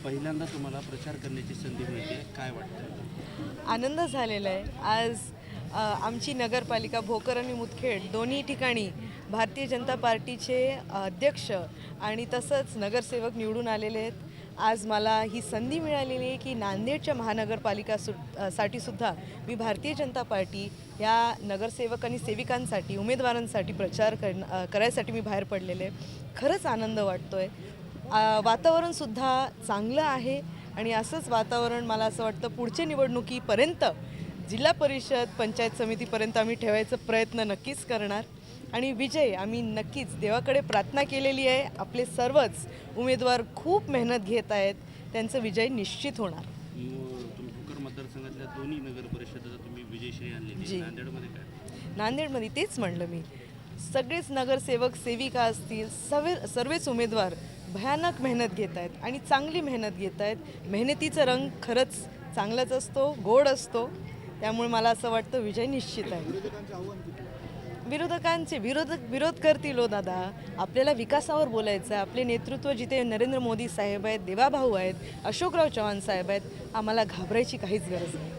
पहिल्यांदा तुम्हाला प्रचार करण्याची संधी मिळते, काय वाटतं? आनंद झालेला आहे. आज आमची नगरपालिका भोकर आणि मुदखेड दोन्ही ठिकाणी भारतीय जनता पार्टीचे अध्यक्ष आणि तसंच नगरसेवक निवडून आलेले आहेत. आज मला ही संधी मिळालेली आहे की नांदेडच्या महानगरपालिका साठी सुद्धा मी भारतीय जनता पार्टी या नगरसेवक आणि सेविकांसाठी उमेदवारांसाठी प्रचार करायसाठी मी बाहेर पडलेले आहे. खरंच आनंद वाटतो आहे. वातावरणसुद्धा चांगलं आहे आणि असंच वातावरण मला असं वाटतं पुढच्या निवडणुकीपर्यंत जिल्हा परिषद पंचायत समितीपर्यंत आम्ही ठेवायचा प्रयत्न नक्कीच करणार आणि विजय आम्ही नक्कीच देवाकडे प्रार्थना केलेली आहे. आपले सर्वच उमेदवार खूप मेहनत घेत आहेत, त्यांचा विजय निश्चित होणार. तुम्ही भोकर मतदारसंघातल्या दोन्ही नगर परिषदेचा तुम्ही विजयश्री आणलेली, नांदेडमध्ये काय? नांदेडमध्ये तेच म्हणलं मी, सगळेच नगरसेवक सेविका असतील सर्वच उमेदवार भयानक मेहनत घेत आहेत आणि चांगली मेहनत घेत आहेत. मेहनतीचा रंग खरंच चांगलाच असतो, गोड असतो. त्यामुळे मला असं वाटतं विजय निश्चित आहे. विरोध करतील हो दादा. आपल्याला विकासावर बोलायचं आहे. आपले नेतृत्व जिथे नरेंद्र मोदी साहेब आहेत, देवाभाऊ आहेत, अशोकराव चव्हाण साहेब आहेत, आम्हाला घाबरायची काहीच गरज नाही.